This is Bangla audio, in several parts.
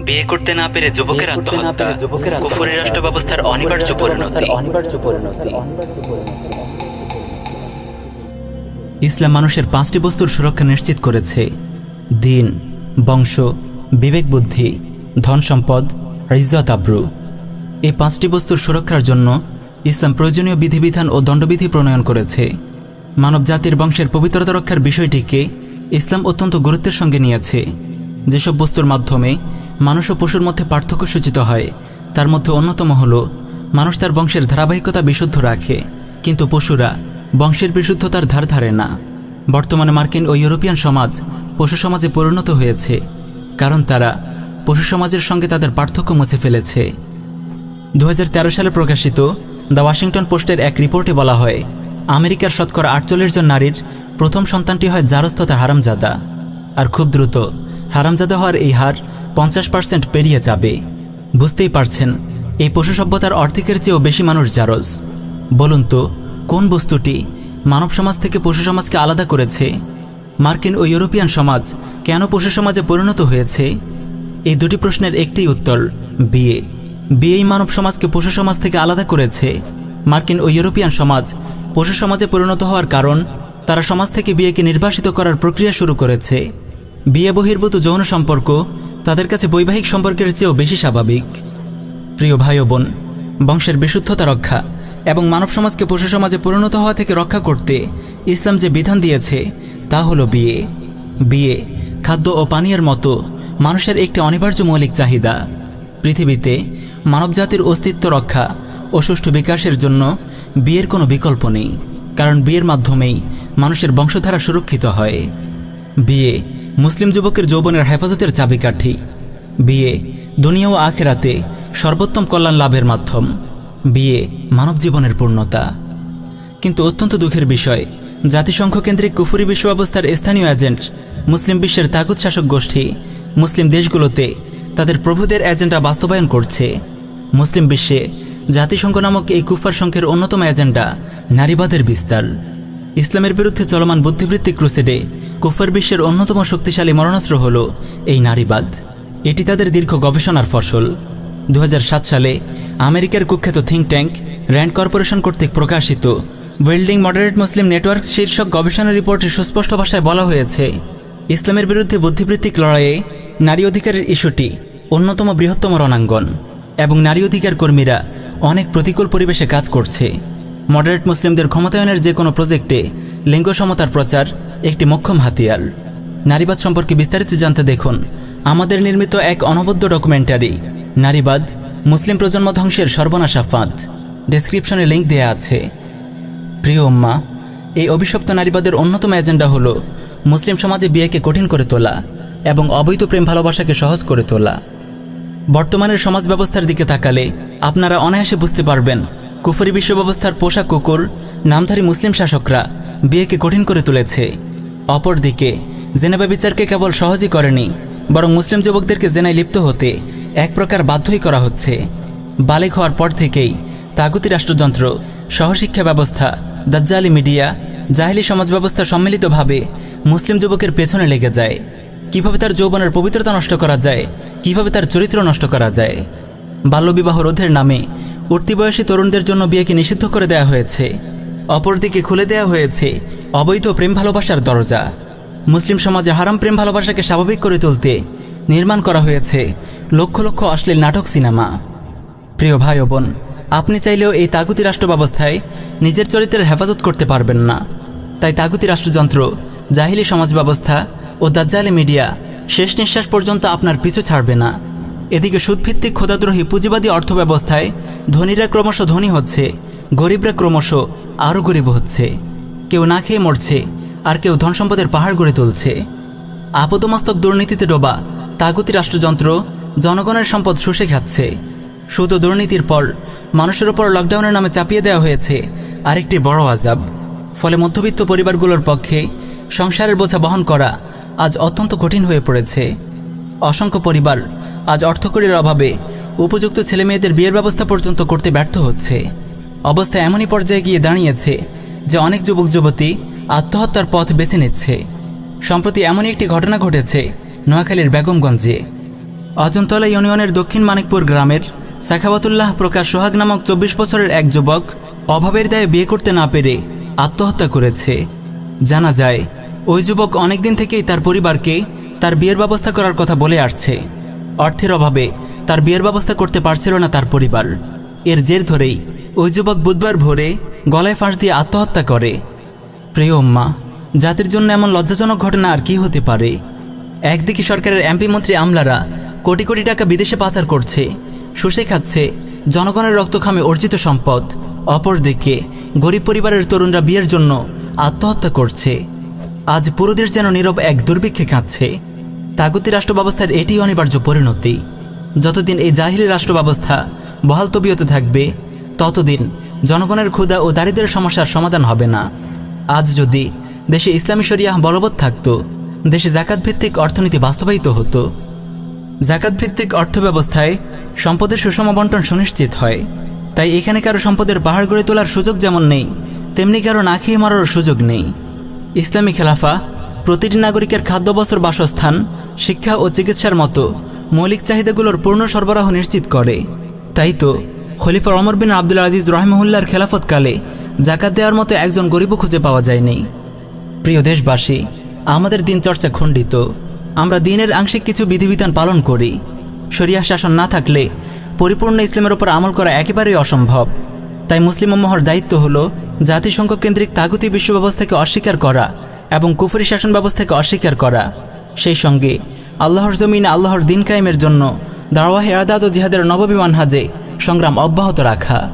বিয়ে করতে না পেরে যুবকের আত্মহত্যা, কুফরি রাষ্ট্র ব্যবস্থার অনিবার্য পরিণতি। ইসলাম মানুষের 5টি বস্তুর সুরক্ষা নিশ্চিত করেছে: দিন, বংশ, বিবেক, বুদ্ধি, ধন সম্পদ, ইজ্জত আবরু। এই 5টি বস্তুর সুরক্ষার জন্য ইসলাম প্রয়োজনীয় বিধিবিধান ও দণ্ডবিধি প্রণয়ন করেছে। মানব জাতির বংশের পবিত্রতা রক্ষার বিষয়টিকে ইসলাম অত্যন্ত গুরুত্বের সঙ্গে নিয়েছে। যেসব বস্তুর মাধ্যমে মানুষ ও পশুর মধ্যে পার্থক্য সূচিত হয় তার মধ্যে অন্যতম হল মানুষ তার বংশের ধারাবাহিকতা বিশুদ্ধ রাখে, কিন্তু পশুরা বংশের বিশুদ্ধতার ধার ধারে না। বর্তমানে মার্কিন ও ইউরোপিয়ান সমাজ পশু সমাজে পরিণত হয়েছে, কারণ তারা পশু সমাজের সঙ্গে তাদের পার্থক্য মুছে ফেলেছে। 2013 সালে প্রকাশিত দ্য ওয়াশিংটন পোস্টের এক রিপোর্টে বলা হয়, আমেরিকার শতকরা 48 জন নারীর প্রথম সন্তানটি হয় জারজ তথা হারামজাদা, আর খুব দ্রুত হারামজাদা হওয়ার এই হার 50% পেরিয়ে যাবে। বুঝতেই পারছেন, এই পশু সভ্যতার অর্ধেকের চেয়েও বেশি মানুষ জারজ। বলুন তো, কোন বস্তুটি মানব সমাজ থেকে পশু সমাজকে আলাদা করেছে? মার্কিন ও ইউরোপিয়ান সমাজ কেন পশু সমাজে পরিণত হয়েছে? এই দুটি প্রশ্নের একটিই উত্তর: বিয়ে। বিয়েই মানব সমাজকে পশু সমাজ থেকে আলাদা করেছে। মার্কিন ও ইউরোপিয়ান সমাজ পশু সমাজে পরিণত হওয়ার কারণ তারা সমাজ থেকে বিয়েকে নির্বাসিত করার প্রক্রিয়া শুরু করেছে। বিয়ে বহির্ভূত যৌন সম্পর্ক তাদের কাছে বৈবাহিক সম্পর্কের চেয়েও বেশি স্বাভাবিক। প্রিয় ভাই ও বোন, বংশের বিশুদ্ধতা রক্ষা এবং মানব সমাজকে পশু সমাজে পরিণত হওয়া থেকে রক্ষা করতে ইসলাম যে বিধান দিয়েছে তা হলো বিয়ে। বিয়ে খাদ্য ও পানীয়ের মতো মানুষের একটি অনিবার্য মৌলিক চাহিদা। পৃথিবীতে মানবজাতির অস্তিত্ব রক্ষা ও সুষ্ঠু বিকাশের জন্য বিয়ের কোনো বিকল্প নেই, কারণ বিয়ের মাধ্যমেই মানুষের বংশধারা সুরক্ষিত হয়। বিয়ে মুসলিম যুবকের যৌবনের হেফাজতের চাবিকাঠি। বিয়ে দুনিয়া ও আখিরাতে সর্বোত্তম কল্যাণ লাভের মাধ্যম। বিয়ে মানব জীবনের পূর্ণতা। কিন্তু অত্যন্ত দুঃখের বিষয়, জাতিসংঘ কেন্দ্রিক কুফরি বিশ্ব ব্যবস্থার স্থানীয় এজেন্ট মুসলিম বিশ্বের তাগুত শাসক গোষ্ঠী মুসলিম দেশগুলোতে তাদের প্রভুদের এজেন্ডা বাস্তবায়ন করছে। মুসলিম বিশ্বে জাতিসংঘ নামক এই কুফার সংঘের অন্যতম এজেন্ডা নারীবাদের বিস্তার। ইসলামের বিরুদ্ধে চলমান বুদ্ধিবৃত্তিক ক্রুসেডে কুফার বিশ্বের অন্যতম শক্তিশালী মরণাস্ত্র হল এই নারীবাদ। এটি তাদের দীর্ঘ গবেষণার ফসল। 2007 সালে আমেরিকার কুখ্যাত থিঙ্ক ট্যাঙ্ক র্যান্ড কর্পোরেশন কর্তৃক প্রকাশিত বিল্ডিং মডারেট মুসলিম নেটওয়ার্ক শীর্ষক গবেষণা রিপোর্টে সুস্পষ্ট ভাষায় বলা হয়েছে, ইসলামের বিরুদ্ধে বুদ্ধিবৃত্তিক লড়াইয়ে নারী অধিকারের ইস্যুটি অন্যতম বৃহত্তম রণাঙ্গন এবং নারী অধিকার কর্মীরা অনেক প্রতিকূল পরিবেশে কাজ করছে। মডারেট মুসলিমদের ক্ষমতায়নের যে কোনো প্রজেক্টে লিঙ্গ সমতার প্রচার একটি মোক্ষম হাতিয়ার। নারীবাদ সম্পর্কে বিস্তারিত জানতে দেখুন আমাদের নির্মিত এক অনবদ্য ডকুমেন্টারি নারীবাদ, মুসলিম প্রজন্ম ধ্বংসের সর্বনাশা ফাঁদ। ডেসক্রিপশনে লিঙ্ক দেয়া আছে। প্রিয় উম্মা, এই অভিশপ্ত নারীবাদের অন্যতম এজেন্ডা হলো মুসলিম সমাজে বিয়েকে কঠিন করে তোলা এবং অবৈধ প্রেম ভালোবাসাকে সহজ করে তোলা। বর্তমানের সমাজ ব্যবস্থার দিকে তাকালে আপনারা অনায়াসে বুঝতে পারবেন, কুফরি বিশ্ব ব্যবস্থার পোষা কুকুর নামধারী মুসলিম শাসকরা বিয়েকে কঠিন করে তুলেছে। অপরদিকে জেনা ব্যভিচারকে কেবল সহজই করেনি, বরং মুসলিম যুবকদেরকে জেনায় লিপ্ত হতে এক প্রকার বাধ্যই করা হচ্ছে। বালেগ হওয়ার পর থেকেই তাগুতি রাষ্ট্রযন্ত্র, সহশিক্ষা ব্যবস্থা, দাজ্জালি মিডিয়া, জাহেলি সমাজ ব্যবস্থা সম্মিলিতভাবে মুসলিম যুবকের পেছনে লেগে যায়। কিভাবে তার যৌবনের পবিত্রতা নষ্ট করা যায়, কিভাবে তার চরিত্র নষ্ট করা যায়। বাল্যবিবাহ রোধের নামে উঠতি বয়সী তরুণদের জন্য বিয়েকে নিষিদ্ধ করে দেওয়া হয়েছে। অপরদিকে খুলে দেওয়া হয়েছে অবৈধ প্রেম ভালোবাসার দরজা। মুসলিম সমাজে হারাম প্রেম ভালোবাসাকে স্বাভাবিক করে তুলতে নির্মাণ করা হয়েছে লক্ষ লক্ষ অশ্লীল নাটক, সিনেমা। প্রিয় ভাই ও বোন, আপনি চাইলেও এই তাগুতি রাষ্ট্র ব্যবস্থায় নিজের চরিত্রের হেফাজত করতে পারবেন না। তাই তাগুতি রাষ্ট্রযন্ত্র, জাহিলি সমাজ ব্যবস্থা ও দাজ্জালি মিডিয়া শেষ নিঃশ্বাস পর্যন্ত আপনার পিছু ছাড়বে না। এদিকে সুদভিত্তিক খোদাদ্রোহী পুঁজিবাদী অর্থব্যবস্থায় ধনীরা ক্রমশ ধনী হচ্ছে, গরিবরা ক্রমশ আরও গরিব হচ্ছে। কেউ না খেয়ে মরছে, আর কেউ ধন সম্পদের পাহাড় গড়ে তুলছে। আপদমস্তক দুর্নীতিতে ডোবা তাগুতি রাষ্ট্রযন্ত্র জনগণের সম্পদ শুষে খাচ্ছে। সুদ ও দুর্নীতির পর মানুষের ওপর লকডাউনের নামে চাপিয়ে দেওয়া হয়েছে আরেকটি বড় আযাব। ফলে মধ্যবিত্ত পরিবারগুলোর পক্ষে সংসারের বোঝা বহন করা আজ অত্যন্ত কঠিন হয়ে পড়েছে। অসংখ্য পরিবার আজ অর্থকড়ির অভাবে উপযুক্ত ছেলেমেয়েদের বিয়ের ব্যবস্থা পর্যন্ত করতে ব্যর্থ হচ্ছে। অবস্থা এমনই পর্যায়ে গিয়ে দাঁড়িয়েছে যে অনেক যুবক যুবতী আত্মহত্যার পথ বেছে নিচ্ছে। সম্প্রতি এমনই একটি ঘটনা ঘটেছে নোয়াখালীর বেগমগঞ্জে। অজন্তলা ইউনিয়নের দক্ষিণ মানিকপুর গ্রামের সাখাওয়াতুল্লাহ প্রকাশ সোহাগ নামক 24 বছরের এক যুবক অভাবের দায়ে বিয়ে করতে না পেরে আত্মহত্যা করেছে। জানা যায় ওই যুবক অনেকদিন থেকেই তার পরিবারকে তার বিয়ের ব্যবস্থা করার কথা বলে আসছে। অর্থের অভাবে তার বিয়ের ব্যবস্থা করতে পারছিল না তার পরিবার। এর জের ধরেই ওই যুবক বুধবার ভোরে গলায় ফাঁস দিয়ে আত্মহত্যা করে। প্রিয় উম্মা, জাতির জন্য এমন লজ্জাজনক ঘটনা আর কি হতে পারে? একদিকে সরকারের এমপি মন্ত্রী আমলারা কোটি কোটি টাকা বিদেশে পাচার করছে, শুষে খাচ্ছে জনগণের রক্তখামে অর্জিত সম্পদ। অপরদিকে গরিব পরিবারের তরুণরা বিয়ের জন্য আত্মহত্যা করছে। আজ পুরো দেশ যেন নীরব এক দুর্ভিক্ষে কাঁদছে। তাগুতি রাষ্ট্র ব্যবস্থার এটি অনিবার্য পরিণতি। যতদিন এই জাহিলি রাষ্ট্র ব্যবস্থা বহাল তবিয়তে থাকবে, ততদিন জনগণের ক্ষুধা ও দারিদ্র্যের সমস্যার সমাধান হবে না। আজ যদি দেশে ইসলামী শরিয়াহ বলবৎ থাকত, দেশে জাকাত ভিত্তিক অর্থনীতি বাস্তবায়িত হতো। জাকাত ভিত্তিক অর্থব্যবস্থায় সম্পদের সুষম বণ্টন সুনিশ্চিত হয়। তাই এখানে কারো সম্পদের পাহাড় গড়ে তোলার সুযোগ যেমন নেই, তেমনি কারো না খেয়ে মরারও সুযোগ নেই। ইসলামী খেলাফা প্রতিটি নাগরিকের খাদ্য, বস্ত্র, বাসস্থান, শিক্ষা ও চিকিৎসার মতো মৌলিক চাহিদাগুলোর পূর্ণ সরবরাহ নিশ্চিত করে। তাই তো খলিফা ওমর বিন আব্দুল আজিজ রহিমাহুল্লাহর খেলাফতকালে জাকাত দেওয়ার মতো একজন গরিবও খুঁজে পাওয়া যায়নি। প্রিয় দেশবাসী, আমাদের দিন চর্চা খণ্ডিত। আমরা দিনের আংশিক কিছু বিধিবিধান পালন করি। শরিয়াহ শাসন না থাকলে পরিপূর্ণ ইসলামের ওপর আমল করা একেবারেই অসম্ভব। তাই মুসলিম উম্মাহর দায়িত্ব হলো জাতিসংঘ কেন্দ্রিক তাগুতি বিশ্ব ব্যবস্থাকে অস্বীকার করা এবং কুফরি শাসন ব্যবস্থাকে অস্বীকার করা। সেই সঙ্গে আল্লাহর জমিনে আল্লাহর দিন কায়েমের জন্য দাওয়াহ ইরদাদ ও জিহাদের নববী মানহাজে সংগ্রাম অব্যাহত রাখা।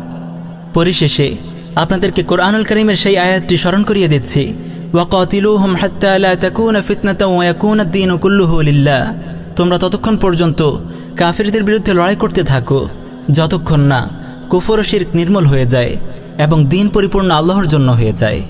পরিশেষে আপনাদেরকে কোরআনুল কারীমের সেই আয়াতটি স্মরণ করিয়ে দিচ্ছি, ওয়াকাতিলুহুম হাত্তা লা তাকুনা ফিতনাতাও ওয়া ইয়াকুনা আদ-দীনু কুল্লুহু লিল্লাহ। তোমরা ততক্ষণ পর্যন্ত কাফিরদের বিরুদ্ধে লড়াই করতে থাকো যতক্ষণ না কুফর ও শিরক নির্মূল হয়ে যায় এবং দিন পরিপূর্ণ আল্লাহর জন্য হয়ে যায়।